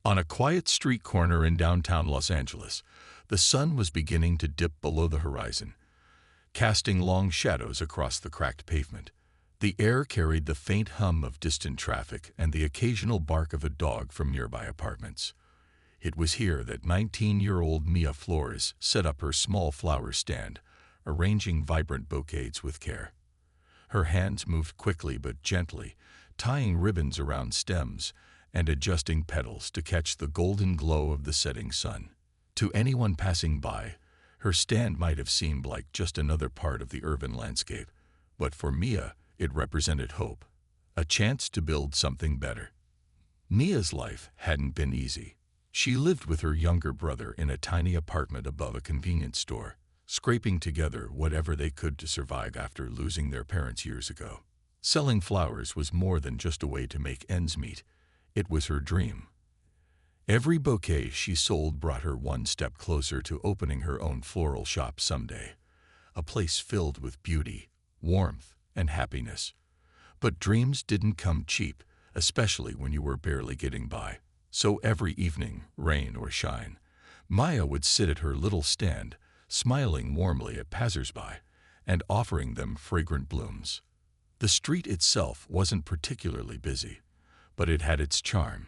On a quiet street corner in downtown Los Angeles, the sun was beginning to dip below the horizon, casting long shadows across the cracked pavement. The air carried the faint hum of distant traffic and the occasional bark of a dog from nearby apartments. It was here that 19-year-old Mia Flores set up her small flower stand, arranging vibrant bouquets with care. Her hands moved quickly but gently, tying ribbons around stems and adjusting petals to catch the golden glow of the setting sun. To anyone passing by, her stand might have seemed like just another part of the urban landscape, but for Mia, it represented hope, a chance to build something better. Mia's life hadn't been easy. She lived with her younger brother in a tiny apartment above a convenience store, scraping together whatever they could to survive after losing their parents years ago. Selling flowers was more than just a way to make ends meet. It was her dream. Every bouquet she sold brought her one step closer to opening her own floral shop someday, a place filled with beauty, warmth, and happiness. But dreams didn't come cheap, especially when you were barely getting by. So every evening, rain or shine, Maya would sit at her little stand, smiling warmly at passersby and offering them fragrant blooms. The street itself wasn't particularly busy, but it had its charm.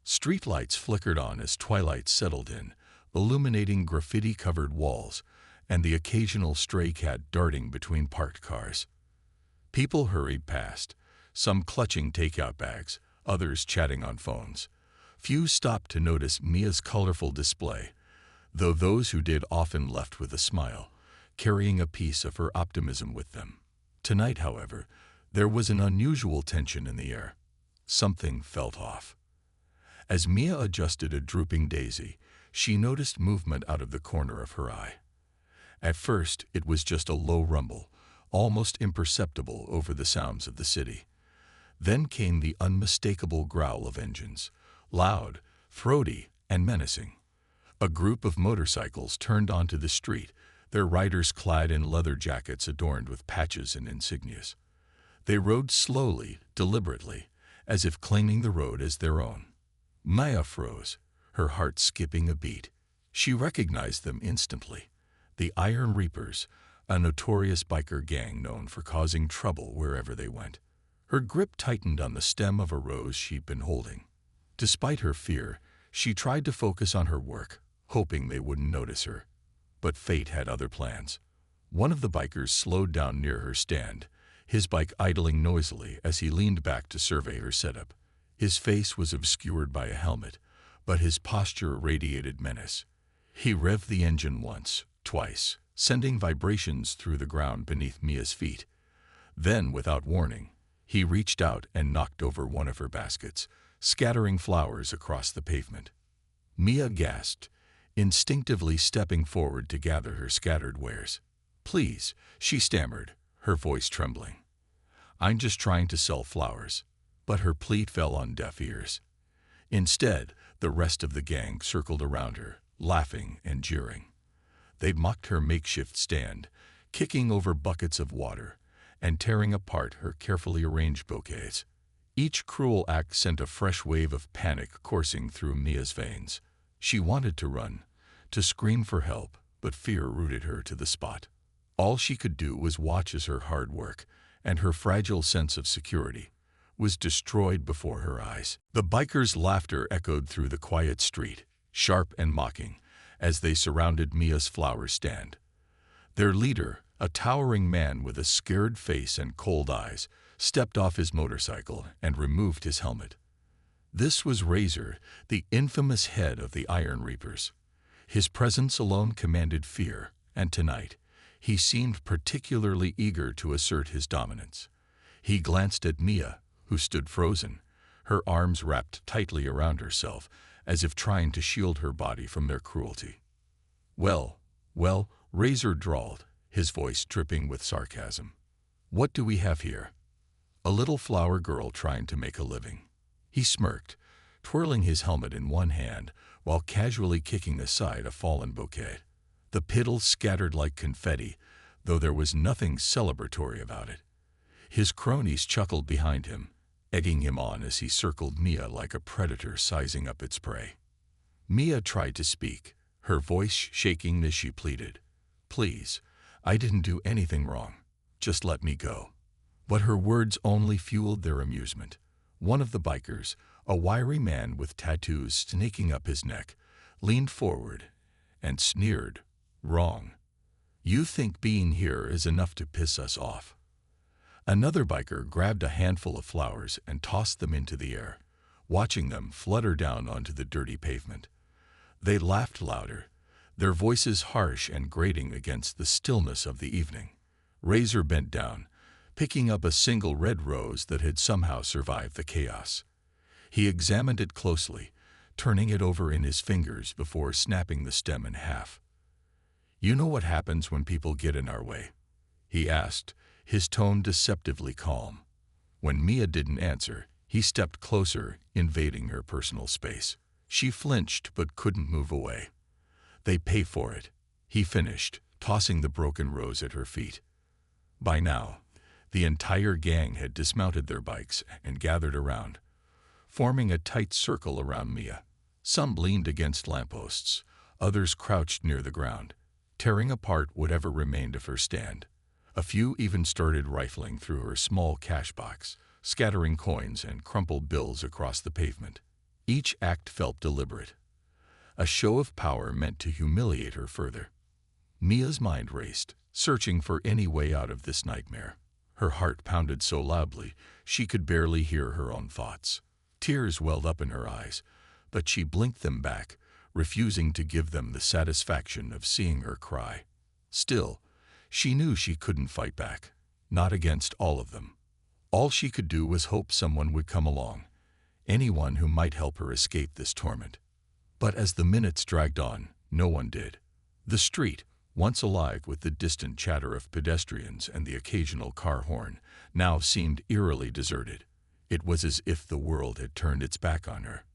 Streetlights flickered on as twilight settled in, illuminating graffiti-covered walls and the occasional stray cat darting between parked cars. People hurried past, some clutching takeout bags, others chatting on phones. Few stopped to notice Mia's colorful display, though those who did often left with a smile, carrying a piece of her optimism with them. Tonight, however, there was an unusual tension in the air. Something felt off. As Mia adjusted a drooping daisy, she noticed movement out of the corner of her eye. At first, it was just a low rumble, almost imperceptible over the sounds of the city. Then came the unmistakable growl of engines, loud, throaty, and menacing. A group of motorcycles turned onto the street, their riders clad in leather jackets adorned with patches and insignias. They rode slowly, deliberately, as if claiming the road as their own. Maya froze, her heart skipping a beat. She recognized them instantly. The Iron Reapers, a notorious biker gang known for causing trouble wherever they went. Her grip tightened on the stem of a rose she'd been holding. Despite her fear, she tried to focus on her work, hoping they wouldn't notice her. But fate had other plans. One of the bikers slowed down near her stand, his bike idling noisily as he leaned back to survey her setup. His face was obscured by a helmet, but his posture radiated menace. He revved the engine once, twice, sending vibrations through the ground beneath Mia's feet. Then, without warning, he reached out and knocked over one of her baskets, scattering flowers across the pavement. Mia gasped, instinctively stepping forward to gather her scattered wares. "Please," she stammered, her voice trembling. "I'm just trying to sell flowers." But her plea fell on deaf ears. Instead, the rest of the gang circled around her, laughing and jeering. They mocked her makeshift stand, kicking over buckets of water and tearing apart her carefully arranged bouquets. Each cruel act sent a fresh wave of panic coursing through Mia's veins. She wanted to run, to scream for help, but fear rooted her to the spot. All she could do was watch as her hard work and her fragile sense of security was destroyed before her eyes. The bikers' laughter echoed through the quiet street, sharp and mocking, as they surrounded Mia's flower stand. Their leader, a towering man with a scared face and cold eyes, stepped off his motorcycle and removed his helmet. This was Razor, the infamous head of the Iron Reapers. His presence alone commanded fear, and tonight, he seemed particularly eager to assert his dominance. He glanced at Mia, who stood frozen, her arms wrapped tightly around herself, as if trying to shield her body from their cruelty. Well, Razor drawled, his voice dripping with sarcasm. "What do we have here?" "A little flower girl trying to make a living." He smirked, twirling his helmet in one hand while casually kicking aside a fallen bouquet. The petals scattered like confetti, though there was nothing celebratory about it. His cronies chuckled behind him, egging him on as he circled Mia like a predator sizing up its prey. Mia tried to speak, her voice shaking as she pleaded, "Please, I didn't do anything wrong. Just let me go." But her words only fueled their amusement. One of the bikers, a wiry man with tattoos snaking up his neck, leaned forward and sneered, "Wrong. You think being here is enough to piss us off." Another biker grabbed a handful of flowers and tossed them into the air, watching them flutter down onto the dirty pavement. They laughed louder, their voices harsh and grating against the stillness of the evening. Razor bent down, picking up a single red rose that had somehow survived the chaos. He examined it closely, turning it over in his fingers before snapping the stem in half. "You know what happens when people get in our way?" he asked, his tone deceptively calm. When Mia didn't answer, he stepped closer, invading her personal space. She flinched but couldn't move away. "They pay for it," he finished, tossing the broken rose at her feet. By now, the entire gang had dismounted their bikes and gathered around, forming a tight circle around Mia. Some leaned against lampposts, others crouched near the ground, tearing apart whatever remained of her stand. A few even started rifling through her small cash box, scattering coins and crumpled bills across the pavement. Each act felt deliberate, a show of power meant to humiliate her further. Mia's mind raced, searching for any way out of this nightmare. Her heart pounded so loudly she could barely hear her own thoughts. Tears welled up in her eyes, but she blinked them back, refusing to give them the satisfaction of seeing her cry. Still, she knew she couldn't fight back, not against all of them. All she could do was hope someone would come along, anyone who might help her escape this torment. But as the minutes dragged on, no one did. The street, once alive with the distant chatter of pedestrians and the occasional car horn, now seemed eerily deserted. It was as if the world had turned its back on her.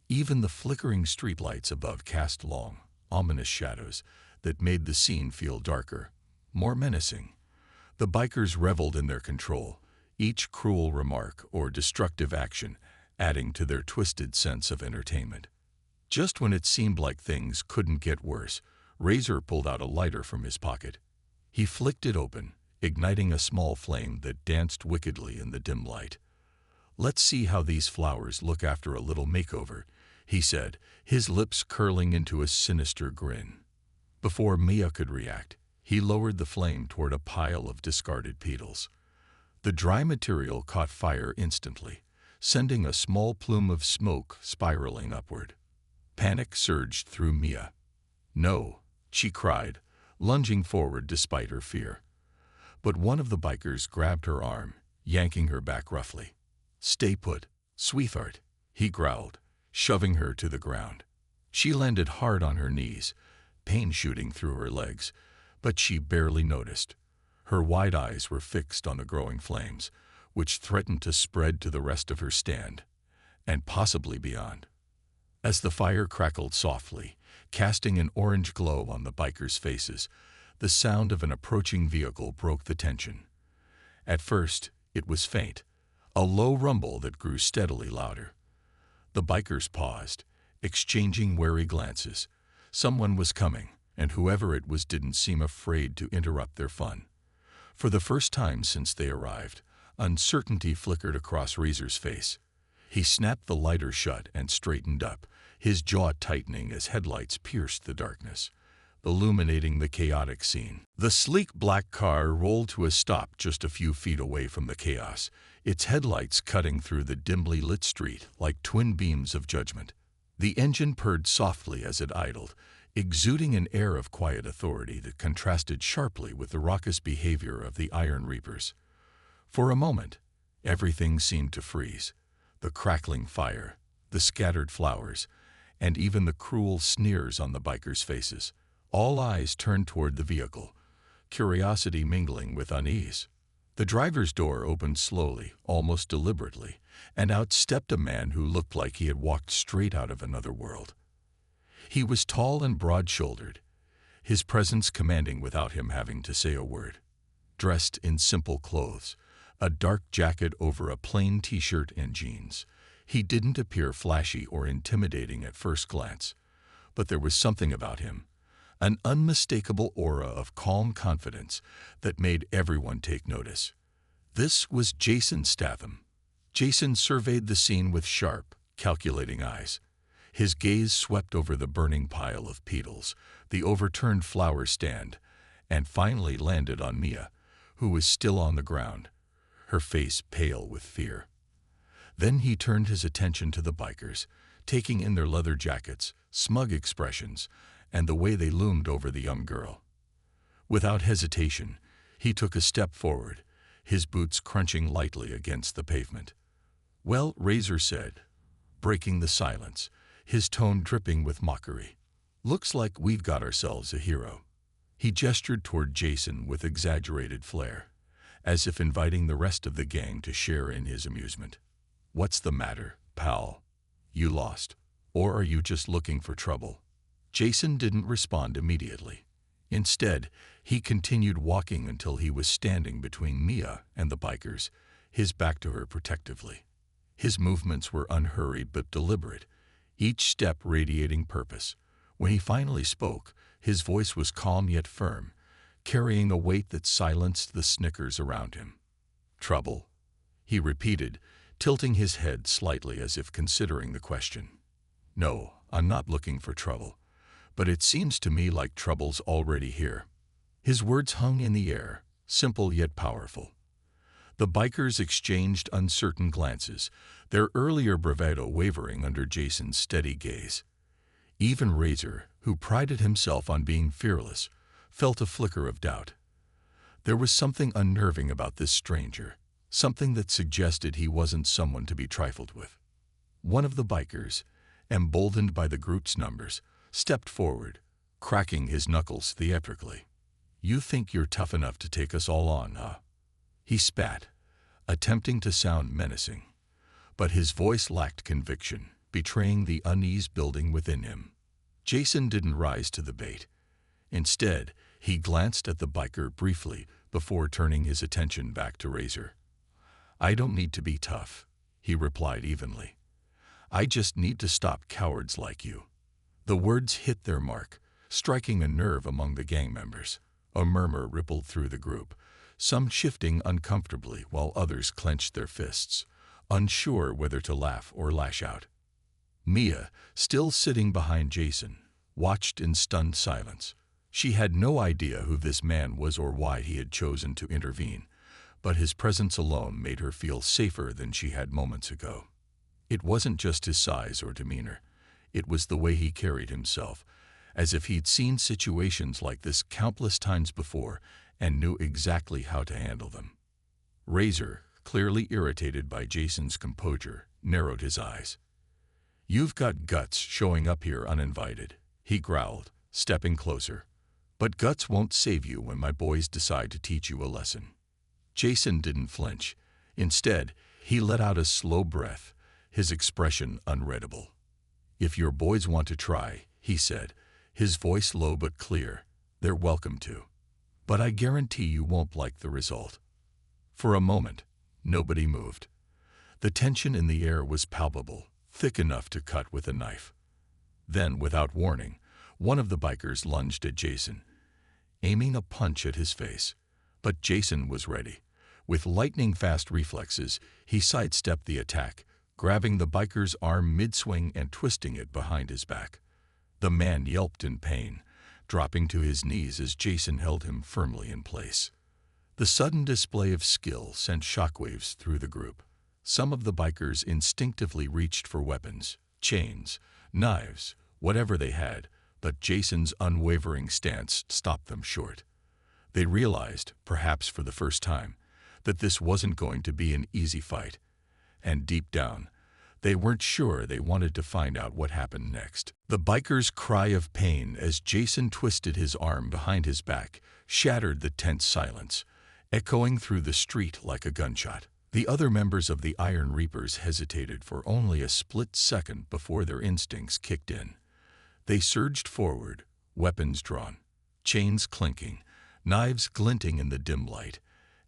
Even the flickering streetlights above cast long, ominous shadows that made the scene feel darker, more menacing. The bikers reveled in their control, each cruel remark or destructive action adding to their twisted sense of entertainment. Just when it seemed like things couldn't get worse, Razor pulled out a lighter from his pocket. He flicked it open, igniting a small flame that danced wickedly in the dim light. "Let's see how these flowers look after a little makeover," he said, his lips curling into a sinister grin. Before Mia could react, he lowered the flame toward a pile of discarded petals. The dry material caught fire instantly, sending a small plume of smoke spiraling upward. Panic surged through Mia. "No," she cried, lunging forward despite her fear. But one of the bikers grabbed her arm, yanking her back roughly. "Stay put, sweetheart," he growled, shoving her to the ground. She landed hard on her knees, pain shooting through her legs, but she barely noticed. Her wide eyes were fixed on the growing flames, which threatened to spread to the rest of her stand, and possibly beyond. As the fire crackled softly, casting an orange glow on the bikers' faces, the sound of an approaching vehicle broke the tension. At first, it was faint, a low rumble that grew steadily louder. The bikers paused, exchanging wary glances. Someone was coming, and whoever it was didn't seem afraid to interrupt their fun. For the first time since they arrived, uncertainty flickered across Razor's face. He snapped the lighter shut and straightened up, his jaw tightening as headlights pierced the darkness, illuminating the chaotic scene. The sleek black car rolled to a stop just a few feet away from the chaos, its headlights cutting through the dimly lit street like twin beams of judgment. The engine purred softly as it idled, exuding an air of quiet authority that contrasted sharply with the raucous behavior of the Iron Reapers. For a moment, everything seemed to freeze. The crackling fire, the scattered flowers, and even the cruel sneers on the bikers' faces. All eyes turned toward the vehicle, curiosity mingling with unease. The driver's door opened slowly, almost deliberately, and out stepped a man who looked like he had walked straight out of another world. He was tall and broad-shouldered, his presence commanding without him having to say a word. Dressed in simple clothes, a dark jacket over a plain t-shirt and jeans. He didn't appear flashy or intimidating at first glance, but there was something about him, an unmistakable aura of calm confidence that made everyone take notice. This was Jason Statham. Jason surveyed the scene with sharp, calculating eyes. His gaze swept over the burning pile of petals, the overturned flower stand, and finally landed on Mia, who was still on the ground, her face pale with fear. Then he turned his attention to the bikers, taking in their leather jackets, smug expressions, and the way they loomed over the young girl. Without hesitation, he took a step forward, his boots crunching lightly against the pavement. "Well," Razor said, breaking the silence, his tone dripping with mockery, "looks like we've got ourselves a hero." He gestured toward Jason with exaggerated flair, as if inviting the rest of the gang to share in his amusement. "What's the matter, pal? You lost? Or are you just looking for trouble?" Jason didn't respond immediately. Instead, he continued walking until he was standing between Mia and the bikers, his back to her protectively. His movements were unhurried but deliberate, each step radiating purpose. When he finally spoke, his voice was calm yet firm, carrying a weight that silenced the snickers around him. "Trouble?" he repeated, tilting his head slightly as if considering the question. "No, I'm not looking for trouble, but it seems to me like trouble's already here." His words hung in the air, simple yet powerful. The bikers exchanged uncertain glances, their earlier bravado wavering under Jason's steady gaze. Even Razor, who prided himself on being fearless, felt a flicker of doubt. There was something unnerving about this stranger, something that suggested he wasn't someone to be trifled with. One of the bikers, emboldened by the group's numbers, stepped forward, cracking his knuckles theatrically. "You think you're tough enough to take us all on, huh?" He spat, attempting to sound menacing, but his voice lacked conviction, betraying the unease building within him. Jason didn't rise to the bait. Instead, he glanced at the biker briefly before turning his attention back to Razor. "I don't need to be tough," he replied evenly. "I just need to stop cowards like you." The words hit their mark, striking a nerve among the gang members. A murmur rippled through the group, some shifting uncomfortably while others clenched their fists, unsure whether to laugh or lash out. Mia, still sitting behind Jason, watched in stunned silence. She had no idea who this man was or why he had chosen to intervene, but his presence alone made her feel safer than she had moments ago. It wasn't just his size or demeanor. It was the way he carried himself, as if he'd seen situations like this countless times before and knew exactly how to handle them. Razor, clearly irritated by Jason's composure, narrowed his eyes. "You've got guts showing up here uninvited," he growled, stepping closer. "But guts won't save you when my boys decide to teach you a lesson." Jason didn't flinch. Instead, he let out a slow breath, his expression unreadable. "If your boys want to try," he said, his voice low but clear, "they're welcome to. But I guarantee you won't like the result." For a moment, nobody moved. The tension in the air was palpable, thick enough to cut with a knife. Then, without warning, one of the bikers lunged at Jason, aiming a punch at his face. But Jason was ready. With lightning-fast reflexes, he sidestepped the attack, grabbing the biker's arm mid-swing and twisting it behind his back. The man yelped in pain, dropping to his knees as Jason held him firmly in place. The sudden display of skill sent shockwaves through the group. Some of the bikers instinctively reached for weapons, chains, knives, whatever they had, but Jason's unwavering stance stopped them short. They realized, perhaps for the first time, that this wasn't going to be an easy fight. And deep down, they weren't sure they wanted to find out what happened next. The biker's cry of pain as Jason twisted his arm behind his back shattered the tense silence, echoing through the street like a gunshot. The other members of the Iron Reapers hesitated for only a split second before their instincts kicked in. They surged forward, weapons drawn, chains clinking, knives glinting in the dim light,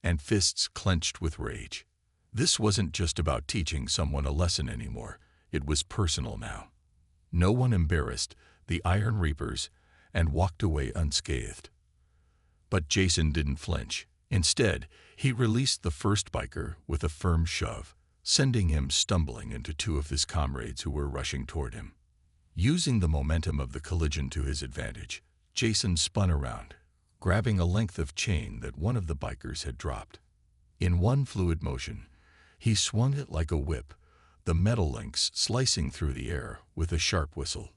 and fists clenched with rage. This wasn't just about teaching someone a lesson anymore. It was personal now. No one embarrassed the Iron Reapers and walked away unscathed. But Jason didn't flinch. Instead, he released the first biker with a firm shove, sending him stumbling into two of his comrades who were rushing toward him. Using the momentum of the collision to his advantage, Jason spun around, grabbing a length of chain that one of the bikers had dropped. In one fluid motion, he swung it like a whip, the metal links slicing through the air with a sharp whistle.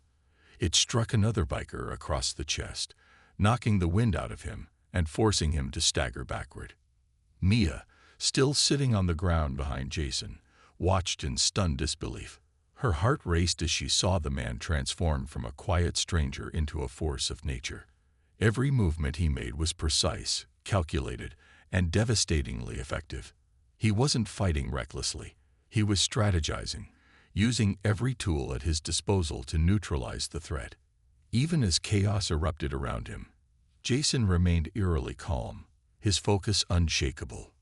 It struck another biker across the chest, knocking the wind out of him and forcing him to stagger backward. Mia, still sitting on the ground behind Jason, watched in stunned disbelief. Her heart raced as she saw the man transform from a quiet stranger into a force of nature. Every movement he made was precise, calculated, and devastatingly effective. He wasn't fighting recklessly. He was strategizing, using every tool at his disposal to neutralize the threat. Even as chaos erupted around him, Jason remained eerily calm, his focus unshakable.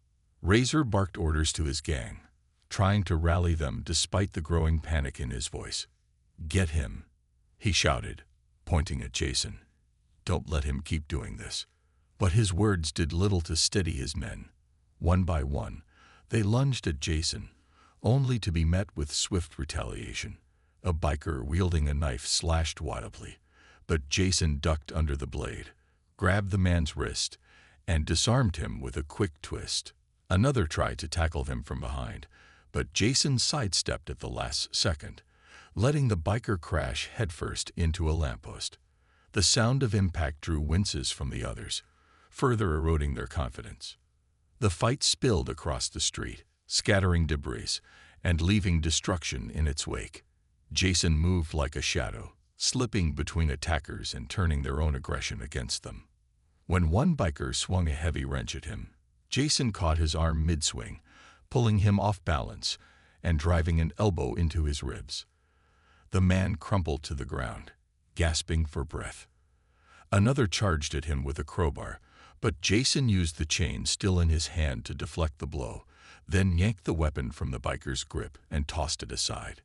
Razor barked orders to his gang, trying to rally them despite the growing panic in his voice. "Get him," he shouted, pointing at Jason. "Don't let him keep doing this." But his words did little to steady his men. One by one, they lunged at Jason, only to be met with swift retaliation. A biker wielding a knife slashed wildly, but Jason ducked under the blade, grabbed the man's wrist, and disarmed him with a quick twist. Another tried to tackle him from behind, but Jason sidestepped at the last second, letting the biker crash headfirst into a lamppost. The sound of impact drew winces from the others, further eroding their confidence. The fight spilled across the street, scattering debris and leaving destruction in its wake. Jason moved like a shadow, slipping between attackers and turning their own aggression against them. When one biker swung a heavy wrench at him, Jason caught his arm mid-swing, pulling him off balance and driving an elbow into his ribs. The man crumpled to the ground, gasping for breath. Another charged at him with a crowbar, but Jason used the chain still in his hand to deflect the blow, then yanked the weapon from the biker's grip and tossed it aside.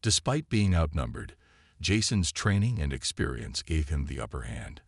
Despite being outnumbered, Jason's training and experience gave him the upper hand.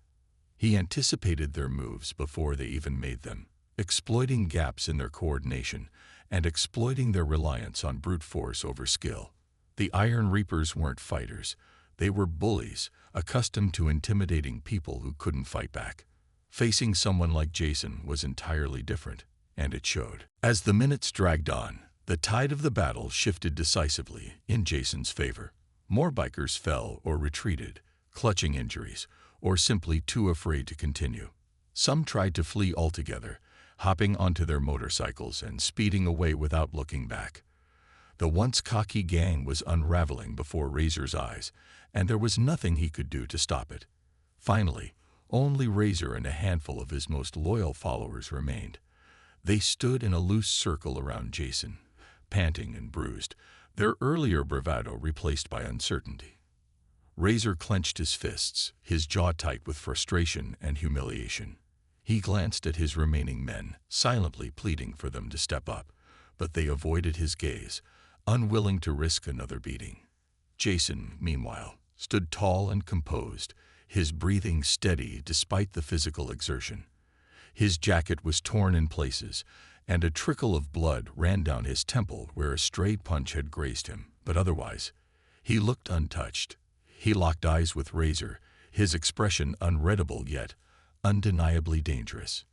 He anticipated their moves before they even made them, exploiting gaps in their coordination and exploiting their reliance on brute force over skill. The Iron Reapers weren't fighters. They were bullies, accustomed to intimidating people who couldn't fight back. Facing someone like Jason was entirely different, and it showed. As the minutes dragged on, the tide of the battle shifted decisively in Jason's favor. More bikers fell or retreated, clutching injuries, or simply too afraid to continue. Some tried to flee altogether, hopping onto their motorcycles and speeding away without looking back. The once cocky gang was unraveling before Razor's eyes, and there was nothing he could do to stop it. Finally, only Razor and a handful of his most loyal followers remained. They stood in a loose circle around Jason, panting and bruised, their earlier bravado replaced by uncertainty. Razor clenched his fists, his jaw tight with frustration and humiliation. He glanced at his remaining men, silently pleading for them to step up, but they avoided his gaze, unwilling to risk another beating. Jason, meanwhile, stood tall and composed, his breathing steady despite the physical exertion. His jacket was torn in places, and a trickle of blood ran down his temple where a stray punch had grazed him, but otherwise, he looked untouched. He locked eyes with Razor, his expression unreadable yet undeniably dangerous.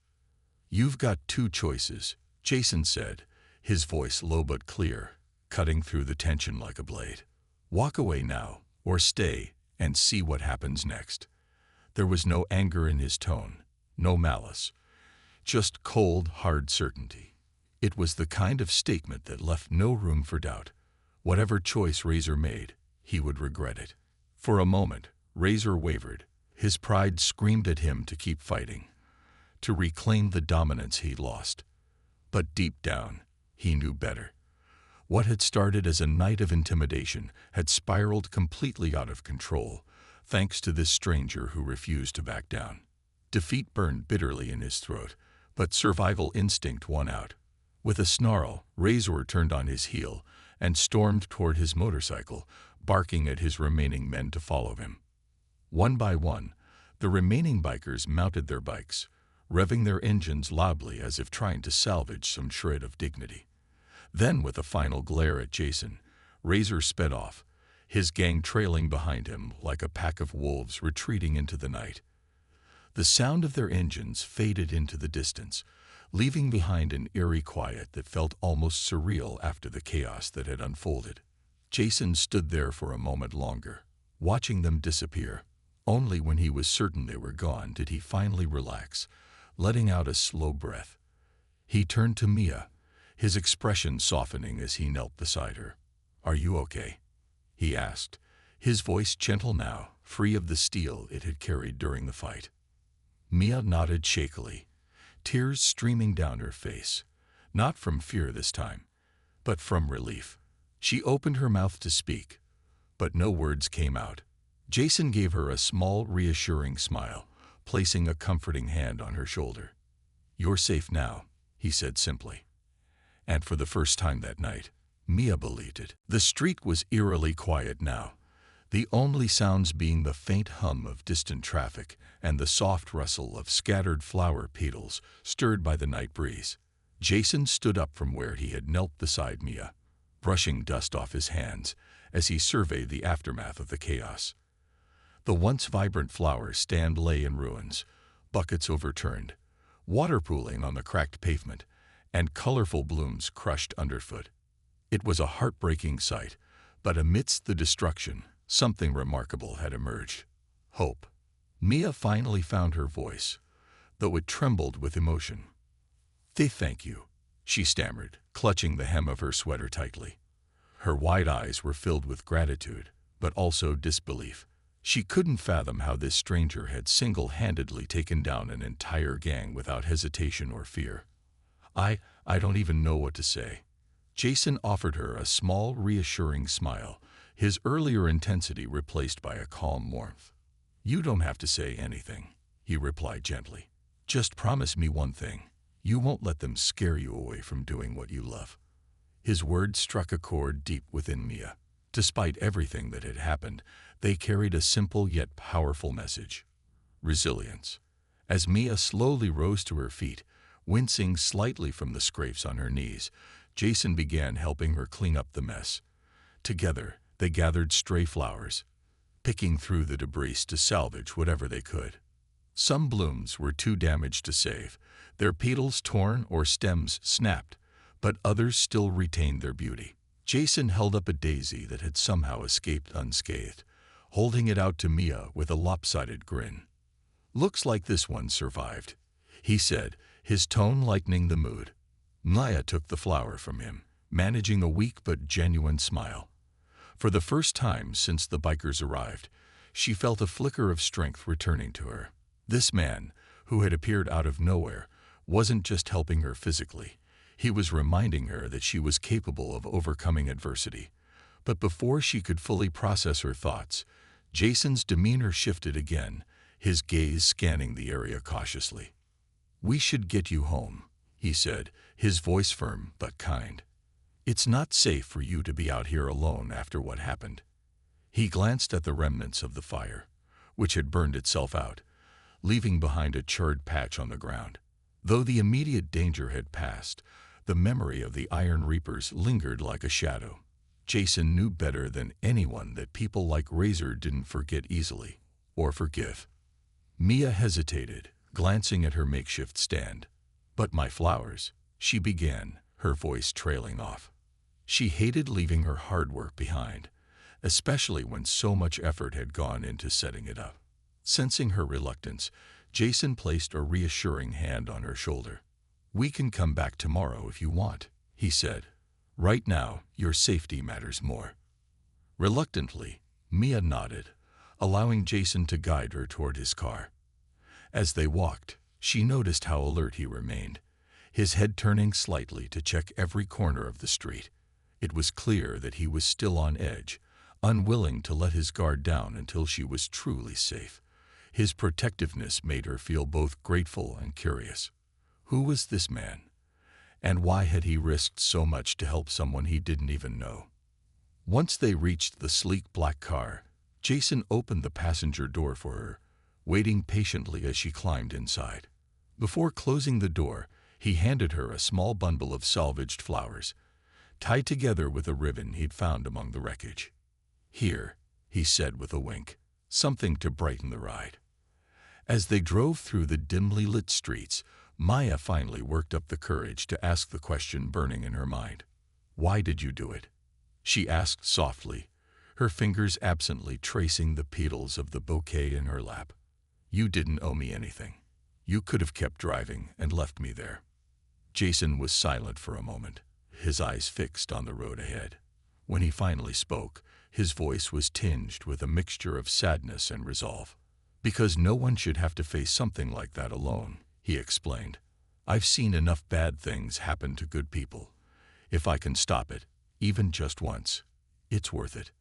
"You've got two choices," Jason said, his voice low but clear, cutting through the tension like a blade. "Walk away now, or stay and see what happens next." There was no anger in his tone, no malice, just cold, hard certainty. It was the kind of statement that left no room for doubt. Whatever choice Razor made, he would regret it. For a moment, Razor wavered. His pride screamed at him to keep fighting, to reclaim the dominance he'd lost. But deep down, he knew better. What had started as a night of intimidation had spiraled completely out of control, thanks to this stranger who refused to back down. Defeat burned bitterly in his throat, But survival instinct won out. With a snarl, Razor turned on his heel and stormed toward his motorcycle, barking at his remaining men to follow him. One by one, the remaining bikers mounted their bikes, revving their engines loudly as if trying to salvage some shred of dignity. Then, with a final glare at Jason, Razor sped off, his gang trailing behind him like a pack of wolves retreating into the night. The sound of their engines faded into the distance, leaving behind an eerie quiet that felt almost surreal after the chaos that had unfolded. Jason stood there for a moment longer, watching them disappear. Only when he was certain they were gone did he finally relax, letting out a slow breath. He turned to Mia, his expression softening as he knelt beside her. "Are you okay?" he asked, his voice gentle now, free of the steel it had carried during the fight. Mia nodded shakily, tears streaming down her face, not from fear this time, but from relief. She opened her mouth to speak, but no words came out. Jason gave her a small, reassuring smile, placing a comforting hand on her shoulder. "You're safe now," he said simply. And for the first time that night, Mia believed it. The street was eerily quiet now, the only sounds being the faint hum of distant traffic and the soft rustle of scattered flower petals stirred by the night breeze. Jason stood up from where he had knelt beside Mia, brushing dust off his hands as he surveyed the aftermath of the chaos. The once vibrant flower stand lay in ruins, buckets overturned, water pooling on the cracked pavement, and colorful blooms crushed underfoot. It was a heartbreaking sight, but amidst the destruction, something remarkable had emerged. Hope. Mia finally found her voice, though it trembled with emotion. Thank you," she stammered, clutching the hem of her sweater tightly. Her wide eyes were filled with gratitude, but also disbelief. She couldn't fathom how this stranger had single-handedly taken down an entire gang without hesitation or fear. I don't even know what to say." Jason offered her a small, reassuring smile, his earlier intensity replaced by a calm warmth. "You don't have to say anything," he replied gently. "Just promise me one thing. You won't let them scare you away from doing what you love." His words struck a chord deep within Mia. Despite everything that had happened, they carried a simple yet powerful message: resilience. As Mia slowly rose to her feet, wincing slightly from the scrapes on her knees, Jason began helping her clean up the mess. Together, they gathered stray flowers, picking through the debris to salvage whatever they could. Some blooms were too damaged to save, their petals torn or stems snapped, but others still retained their beauty. Jason held up a daisy that had somehow escaped unscathed, holding it out to Mia with a lopsided grin. "Looks like this one survived," he said, his tone lightening the mood. Mia took the flower from him, managing a weak but genuine smile. For the first time since the bikers arrived, she felt a flicker of strength returning to her. This man, who had appeared out of nowhere, wasn't just helping her physically. He was reminding her that she was capable of overcoming adversity. But before she could fully process her thoughts, Jason's demeanor shifted again, his gaze scanning the area cautiously. "We should get you home," he said, his voice firm but kind. "It's not safe for you to be out here alone after what happened." He glanced at the remnants of the fire, which had burned itself out, leaving behind a charred patch on the ground. Though the immediate danger had passed, the memory of the Iron Reapers lingered like a shadow. Jason knew better than anyone that people like Razor didn't forget easily, or forgive. Mia hesitated, glancing at her makeshift stand. "But my flowers," she began, her voice trailing off. She hated leaving her hard work behind, especially when so much effort had gone into setting it up. Sensing her reluctance, Jason placed a reassuring hand on her shoulder. "We can come back tomorrow if you want," he said. "Right now, your safety matters more." Reluctantly, Mia nodded, allowing Jason to guide her toward his car. As they walked, she noticed how alert he remained, his head turning slightly to check every corner of the street. It was clear that he was still on edge, unwilling to let his guard down until she was truly safe. His protectiveness made her feel both grateful and curious. Who was this man? And why had he risked so much to help someone he didn't even know? Once they reached the sleek black car, Jason opened the passenger door for her, waiting patiently as she climbed inside. Before closing the door, he handed her a small bundle of salvaged flowers, tied together with a ribbon he'd found among the wreckage. "Here," he said with a wink, "something to brighten the ride." As they drove through the dimly lit streets, Maya finally worked up the courage to ask the question burning in her mind. "Why did you do it?" she asked softly, her fingers absently tracing the petals of the bouquet in her lap. "You didn't owe me anything. You could have kept driving and left me there." Jason was silent for a moment, his eyes fixed on the road ahead. When he finally spoke, his voice was tinged with a mixture of sadness and resolve. "Because no one should have to face something like that alone," he explained. "I've seen enough bad things happen to good people. If I can stop it, even just once, it's worth it."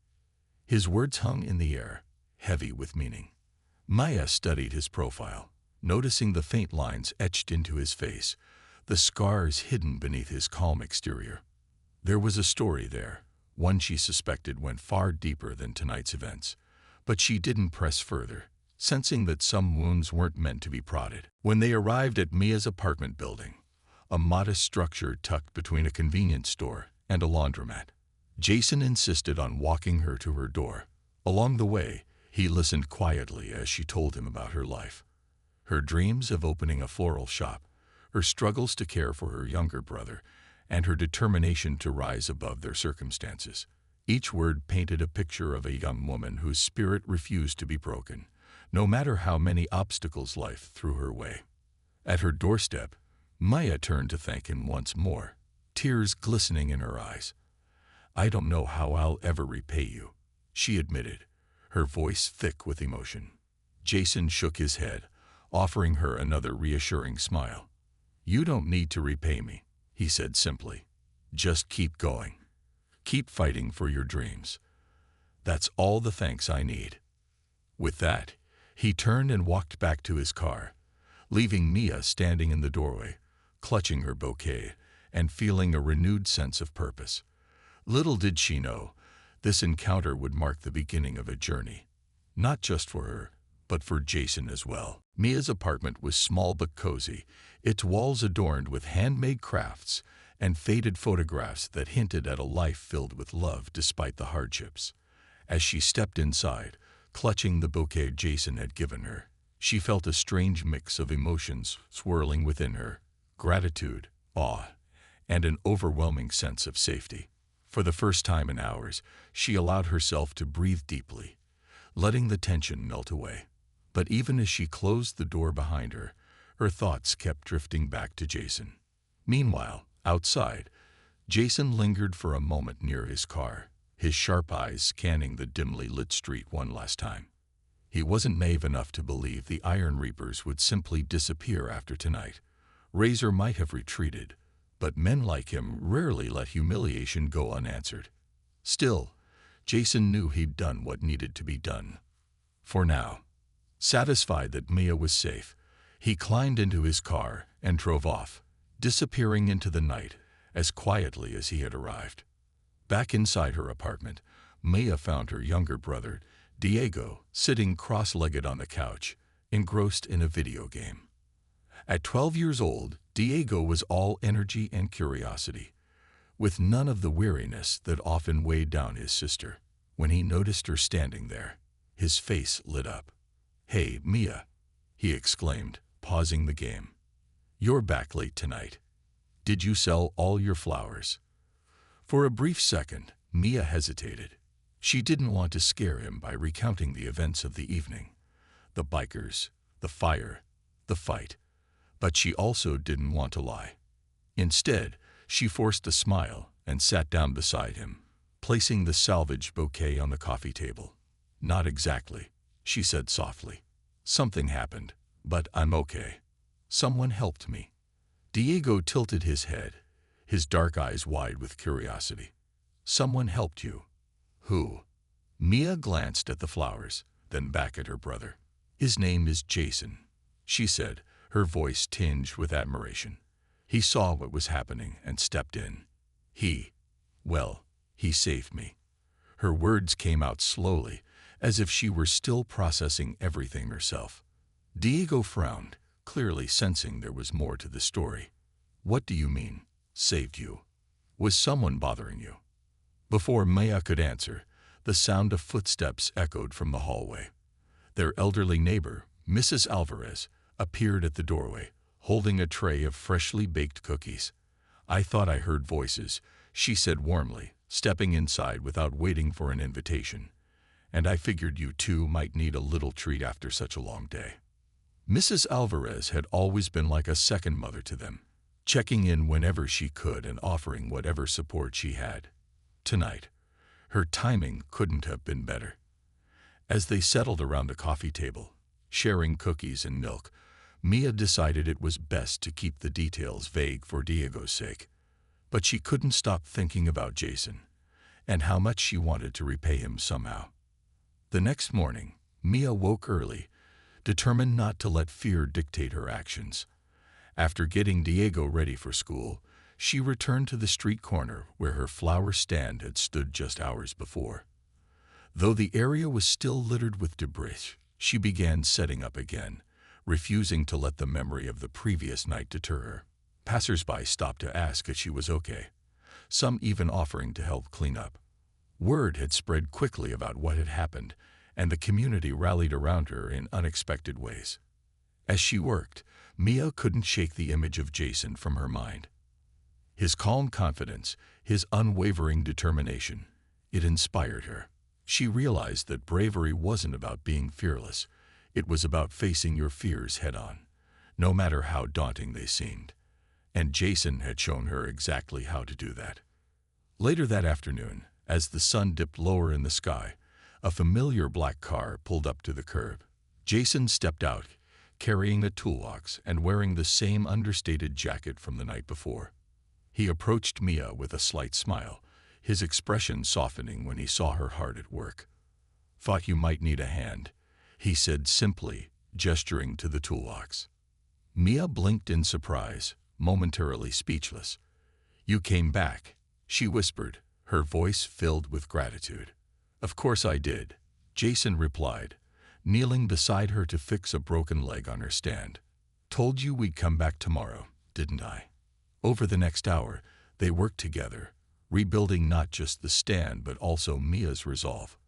His words hung in the air, heavy with meaning. Maya studied his profile, noticing the faint lines etched into his face, the scars hidden beneath his calm exterior. There was a story there, one she suspected went far deeper than tonight's events, but she didn't press further, sensing that some wounds weren't meant to be prodded. When they arrived at Mia's apartment building, a modest structure tucked between a convenience store and a laundromat, Jason insisted on walking her to her door. Along the way, he listened quietly as she told him about her life. Her dreams of opening a floral shop, her struggles to care for her younger brother, and her determination to rise above their circumstances. Each word painted a picture of a young woman whose spirit refused to be broken, no matter how many obstacles life threw her way. At her doorstep, Maya turned to thank him once more, tears glistening in her eyes. "I don't know how I'll ever repay you," she admitted, her voice thick with emotion. Jason shook his head, offering her another reassuring smile. "You don't need to repay me," he said simply. "Just keep going. Keep fighting for your dreams. That's all the thanks I need." With that, he turned and walked back to his car, leaving Mia standing in the doorway, clutching her bouquet and feeling a renewed sense of purpose. Little did she know, this encounter would mark the beginning of a journey, not just for her, but for Jason as well. Mia's apartment was small but cozy, its walls adorned with handmade crafts and faded photographs that hinted at a life filled with love despite the hardships. As she stepped inside, clutching the bouquet Jason had given her, she felt a strange mix of emotions swirling within her: gratitude, awe, and an overwhelming sense of safety. For the first time in hours, she allowed herself to breathe deeply, letting the tension melt away. But even as she closed the door behind her, her thoughts kept drifting back to Jason. Meanwhile, outside, Jason lingered for a moment near his car, his sharp eyes scanning the dimly lit street one last time. He wasn't naive enough to believe the Iron Reapers would simply disappear after tonight. Razor might have retreated, but men like him rarely let humiliation go unanswered. Still, Jason knew he'd done what needed to be done. For now, satisfied that Mia was safe, he climbed into his car and drove off, disappearing into the night as quietly as he had arrived. Back inside her apartment, Mia found her younger brother, Diego, sitting cross-legged on the couch, engrossed in a video game. At 12 years old, Diego was all energy and curiosity, with none of the weariness that often weighed down his sister. When he noticed her standing there, his face lit up. "Hey, Mia," he exclaimed, pausing the game. "You're back late tonight. Did you sell all your flowers?" For a brief second, Mia hesitated. She didn't want to scare him by recounting the events of the evening, the bikers, the fire, the fight. But she also didn't want to lie. Instead, she forced a smile and sat down beside him, placing the salvaged bouquet on the coffee table. "Not exactly," she said softly. "Something happened, but I'm okay. Someone helped me." Diego tilted his head, his dark eyes wide with curiosity. "Someone helped you? Who?" Mia glanced at the flowers, then back at her brother. "His name is Jason," she said, her voice tinged with admiration. He saw what was happening and stepped in. Well, he saved me. Her words came out slowly, as if she were still processing everything herself. Diego frowned, clearly sensing there was more to the story. What do you mean, saved you? Was someone bothering you? Before Maya could answer, the sound of footsteps echoed from the hallway. Their elderly neighbor, Mrs. Alvarez, appeared at the doorway, holding a tray of freshly baked cookies. I thought I heard voices, she said warmly, stepping inside without waiting for an invitation. And I figured you two might need a little treat after such a long day. Mrs. Alvarez had always been like a second mother to them, checking in whenever she could and offering whatever support she had. Tonight, her timing couldn't have been better. As they settled around the coffee table, sharing cookies and milk, Mia decided it was best to keep the details vague for Diego's sake. But she couldn't stop thinking about Jason, and how much she wanted to repay him somehow. The next morning, Mia woke early, determined not to let fear dictate her actions. After getting Diego ready for school, she returned to the street corner where her flower stand had stood just hours before. Though the area was still littered with debris, she began setting up again, refusing to let the memory of the previous night deter her. Passers-by stopped to ask if she was okay, some even offering to help clean up. Word had spread quickly about what had happened, and the community rallied around her in unexpected ways. As she worked, Mia couldn't shake the image of Jason from her mind. His calm confidence, his unwavering determination, it inspired her. She realized that bravery wasn't about being fearless. It was about facing your fears head-on, no matter how daunting they seemed. And Jason had shown her exactly how to do that. Later that afternoon, as the sun dipped lower in the sky, a familiar black car pulled up to the curb. Jason stepped out, carrying a toolbox and wearing the same understated jacket from the night before. He approached Mia with a slight smile, his expression softening when he saw her hard at work. "Thought you might need a hand," he said simply, gesturing to the toolbox. Mia blinked in surprise, momentarily speechless. "You came back," she whispered, her voice filled with gratitude. "Of course I did," Jason replied, kneeling beside her to fix a broken leg on her stand. "Told you we'd come back tomorrow, didn't I?" Over the next hour, they worked together, rebuilding not just the stand but also Mia's resolve.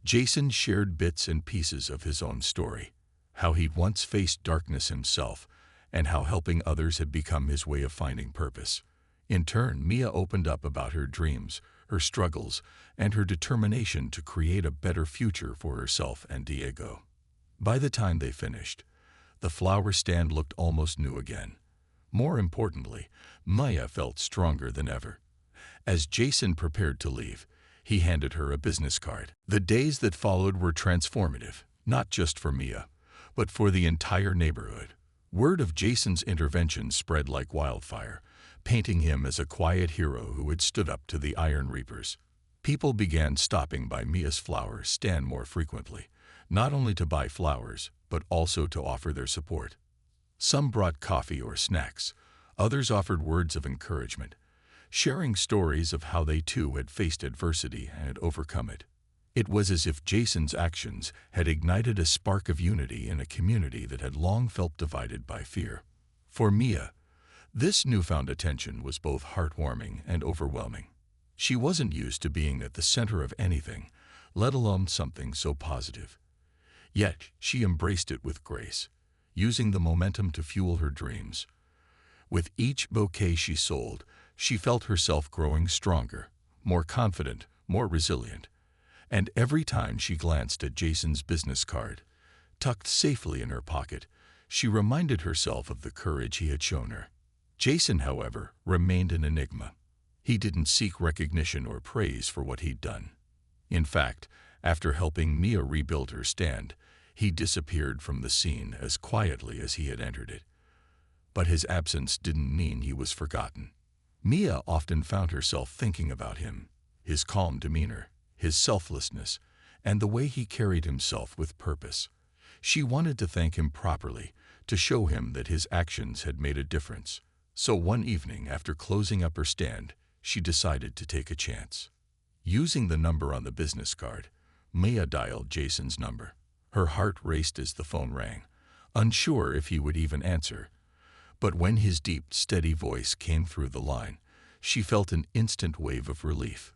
Jason shared bits and pieces of his own story, how he'd once faced darkness himself, and how helping others had become his way of finding purpose. In turn, Mia opened up about her dreams, her struggles, and her determination to create a better future for herself and Diego. By the time they finished, the flower stand looked almost new again. More importantly, Maya felt stronger than ever. As Jason prepared to leave, he handed her a business card. The days that followed were transformative, not just for Mia, but for the entire neighborhood. Word of Jason's intervention spread like wildfire, painting him as a quiet hero who had stood up to the Iron Reapers. People began stopping by Mia's flower stand more frequently, not only to buy flowers, but also to offer their support. Some brought coffee or snacks, others offered words of encouragement, sharing stories of how they too had faced adversity and had overcome it. It was as if Jason's actions had ignited a spark of unity in a community that had long felt divided by fear. For Mia, this newfound attention was both heartwarming and overwhelming. She wasn't used to being at the center of anything, let alone something so positive. Yet she embraced it with grace, using the momentum to fuel her dreams. With each bouquet she sold, she felt herself growing stronger, more confident, more resilient. And every time she glanced at Jason's business card, tucked safely in her pocket, she reminded herself of the courage he had shown her. Jason, however, remained an enigma. He didn't seek recognition or praise for what he'd done. In fact, after helping Mia rebuild her stand, he disappeared from the scene as quietly as he had entered it. But his absence didn't mean he was forgotten. Mia often found herself thinking about him, his calm demeanor, his selflessness, and the way he carried himself with purpose. She wanted to thank him properly, to show him that his actions had made a difference. So one evening, after closing up her stand, she decided to take a chance. Using the number on the business card, Mia dialed Jason's number. Her heart raced as the phone rang, unsure if he would even answer. But when his deep, steady voice came through the line, she felt an instant wave of relief.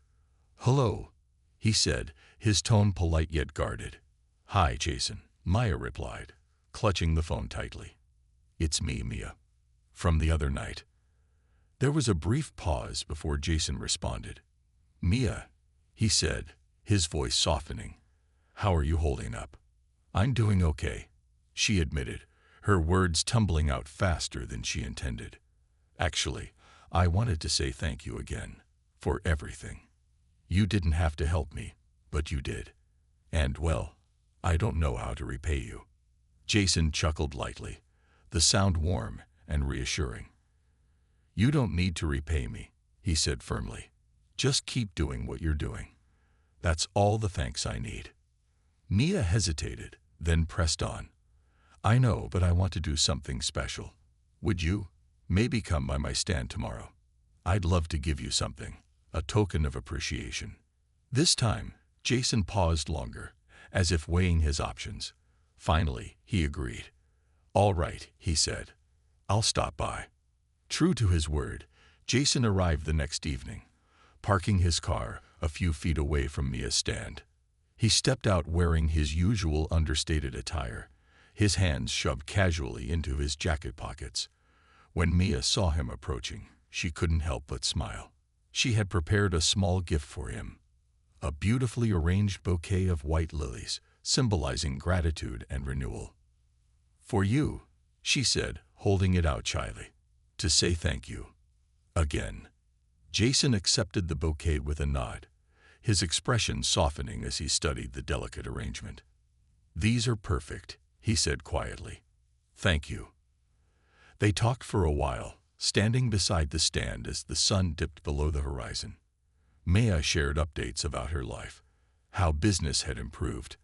"Hello," he said, his tone polite yet guarded. "Hi, Jason," Maya replied, clutching the phone tightly. "It's me, Mia. From the other night." There was a brief pause before Jason responded. "Mia," he said, his voice softening. "How are you holding up?" "I'm doing okay," she admitted, her words tumbling out faster than she intended. "Actually, I wanted to say thank you again, for everything. You didn't have to help me, but you did. And, well, I don't know how to repay you." Jason chuckled lightly, the sound warm and reassuring. "You don't need to repay me," he said firmly. "Just keep doing what you're doing. That's all the thanks I need." Mia hesitated, then pressed on. "I know, but I want to do something special. Would you maybe come by my stand tomorrow? I'd love to give you something, a token of appreciation." This time, Jason paused longer, as if weighing his options. Finally, he agreed. "All right," he said. "I'll stop by." True to his word, Jason arrived the next evening, parking his car a few feet away from Mia's stand. He stepped out wearing his usual understated attire, his hands shoved casually into his jacket pockets. When Mia saw him approaching, she couldn't help but smile. She had prepared a small gift for him, a beautifully arranged bouquet of white lilies, symbolizing gratitude and renewal. "For you," she said, holding it out shyly, "to say thank you. Again." Jason accepted the bouquet with a nod, his expression softening as he studied the delicate arrangement. "These are perfect," he said quietly. "Thank you." They talked for a while, standing beside the stand as the sun dipped below the horizon. Maya shared updates about her life, how business had improved,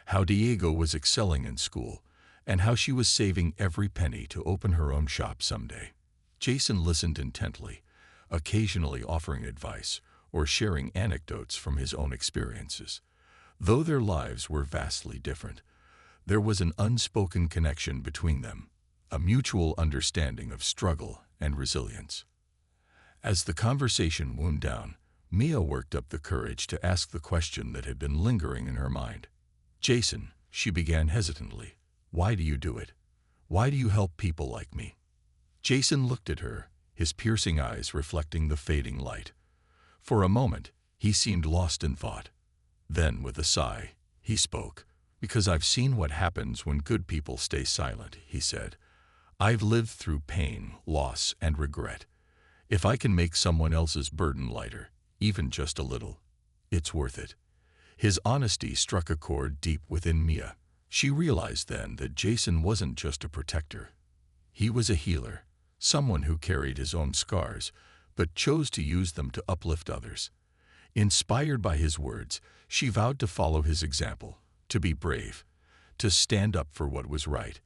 how Diego was excelling in school, and how she was saving every penny to open her own shop someday. Jason listened intently, occasionally offering advice or sharing anecdotes from his own experiences. Though their lives were vastly different, there was an unspoken connection between them, a mutual understanding of struggle and resilience. As the conversation wound down, Mia worked up the courage to ask the question that had been lingering in her mind. "Jason," she began hesitantly, "why do you do it? Why do you help people like me?" Jason looked at her, his piercing eyes reflecting the fading light. For a moment, he seemed lost in thought. Then, with a sigh, he spoke. "Because I've seen what happens when good people stay silent," he said. "I've lived through pain, loss, and regret. If I can make someone else's burden lighter, even just a little, it's worth it." His honesty struck a chord deep within Mia. She realized then that Jason wasn't just a protector. He was a healer, someone who carried his own scars, but chose to use them to uplift others. Inspired by his words, she vowed to follow his example, to be brave, to stand up for what was right,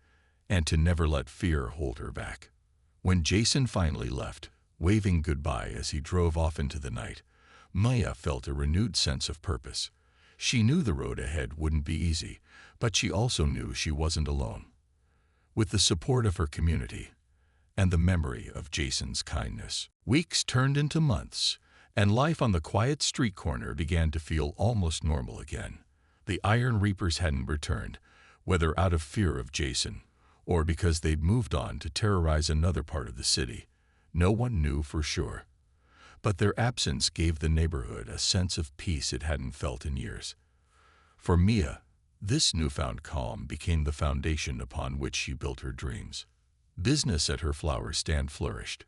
and to never let fear hold her back. When Jason finally left, waving goodbye as he drove off into the night, Maya felt a renewed sense of purpose. She knew the road ahead wouldn't be easy, but she also knew she wasn't alone. With the support of her community and the memory of Jason's kindness, weeks turned into months, and life on the quiet street corner began to feel almost normal again. The Iron Reapers hadn't returned, whether out of fear of Jason or because they'd moved on to terrorize another part of the city. No one knew for sure. But their absence gave the neighborhood a sense of peace it hadn't felt in years. For Mia, this newfound calm became the foundation upon which she built her dreams. Business at her flower stand flourished.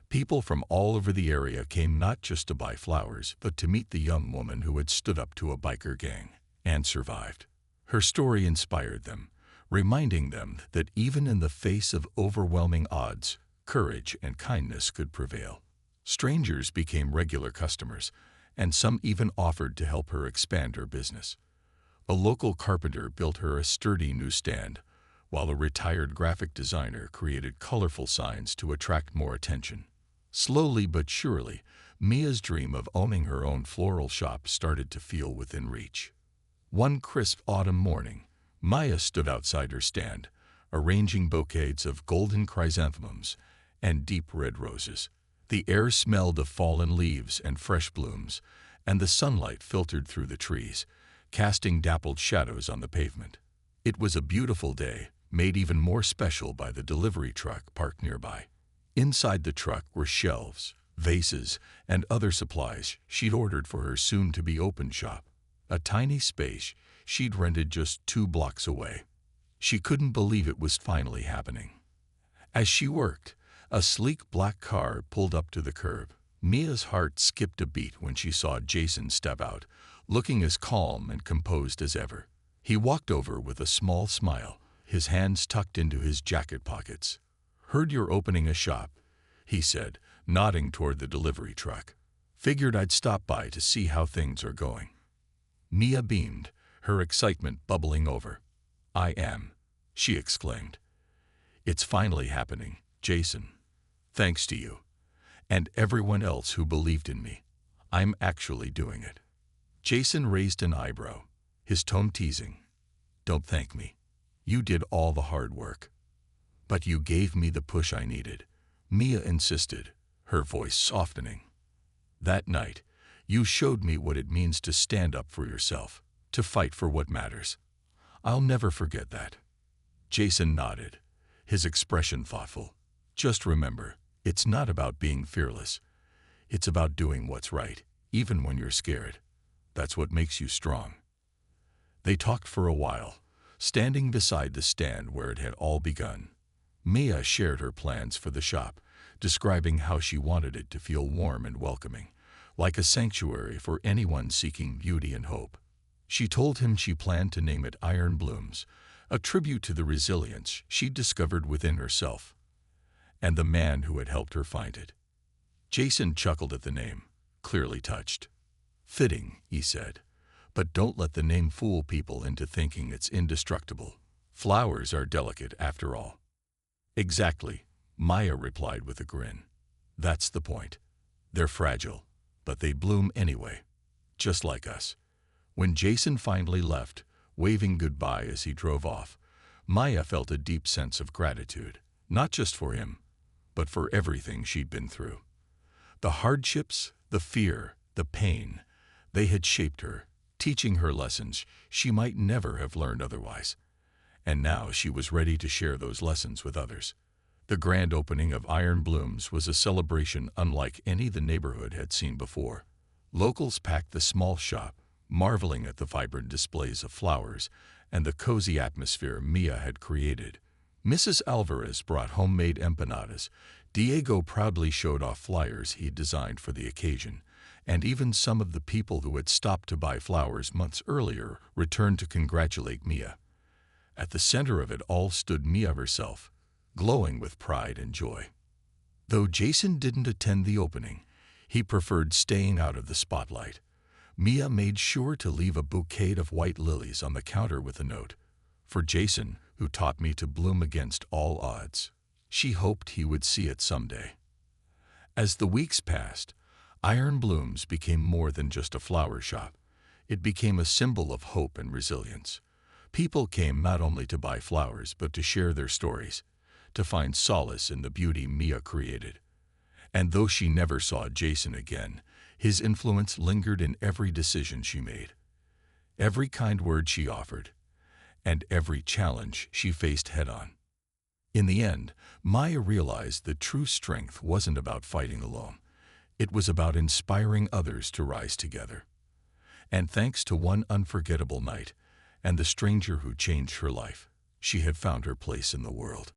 People from all over the area came not just to buy flowers, but to meet the young woman who had stood up to a biker gang and survived. Her story inspired them, reminding them that even in the face of overwhelming odds, courage and kindness could prevail. Strangers became regular customers, and some even offered to help her expand her business. A local carpenter built her a sturdy new stand, while a retired graphic designer created colorful signs to attract more attention. Slowly but surely, Mia's dream of owning her own floral shop started to feel within reach. One crisp autumn morning, Maya stood outside her stand, arranging bouquets of golden chrysanthemums and deep red roses. The air smelled of fallen leaves and fresh blooms, and the sunlight filtered through the trees, casting dappled shadows on the pavement. It was a beautiful day, made even more special by the delivery truck parked nearby. Inside the truck were shelves, vases, and other supplies she'd ordered for her soon-to-be-open shop, a tiny space she'd rented just 2 blocks away. She couldn't believe it was finally happening. As she worked, a sleek black car pulled up to the curb. Mia's heart skipped a beat when she saw Jason step out, looking as calm and composed as ever. He walked over with a small smile, his hands tucked into his jacket pockets. "Heard you're opening a shop," he said, nodding toward the delivery truck. "Figured I'd stop by to see how things are going." Mia beamed, her excitement bubbling over. "I am," she exclaimed. "It's finally happening, Jason. Thanks to you. And everyone else who believed in me. I'm actually doing it." Jason raised an eyebrow, his tone teasing. "Don't thank me. You did all the hard work. But you gave me the push I needed," Mia insisted, her voice softening. "That night, you showed me what it means to stand up for yourself, to fight for what matters. I'll never forget that." Jason nodded, his expression thoughtful. "Just remember, it's not about being fearless. It's about doing what's right, even when you're scared. That's what makes you strong." They talked for a while, standing beside the stand where it had all begun. Mia shared her plans for the shop, describing how she wanted it to feel warm and welcoming, like a sanctuary for anyone seeking beauty and hope. She told him she planned to name it Iron Blooms, a tribute to the resilience she'd discovered within herself, and the man who had helped her find it. Jason chuckled at the name, clearly touched. "Fitting," he said, "but don't let the name fool people into thinking it's indestructible. Flowers are delicate after all." "Exactly," Maya replied with a grin. "That's the point. They're fragile, but they bloom anyway, just like us." When Jason finally left, waving goodbye as he drove off, Maya felt a deep sense of gratitude, not just for him, but for everything she'd been through. The hardships, the fear, the pain, they had shaped her, teaching her lessons she might never have learned otherwise. And now she was ready to share those lessons with others. The grand opening of Iron Blooms was a celebration unlike any the neighborhood had seen before. Locals packed the small shop, marveling at the vibrant displays of flowers and the cozy atmosphere Mia had created. Mrs. Alvarez brought homemade empanadas. Diego proudly showed off flyers he'd designed for the occasion, and even some of the people who had stopped to buy flowers months earlier returned to congratulate Mia. At the center of it all stood Mia herself, glowing with pride and joy. Though Jason didn't attend the opening, he preferred staying out of the spotlight. Mia made sure to leave a bouquet of white lilies on the counter with a note, "For Jason, who taught me to bloom against all odds." She hoped he would see it someday. As the weeks passed, Iron Blooms became more than just a flower shop. It became a symbol of hope and resilience. People came not only to buy flowers, but to share their stories, to find solace in the beauty Mia created. And though she never saw Jason again, his influence lingered in every decision she made, every kind word she offered, and every challenge she faced head-on. In the end, Maya realized that true strength wasn't about fighting alone. It was about inspiring others to rise together. And thanks to one unforgettable night and the stranger who changed her life, she had found her place in the world.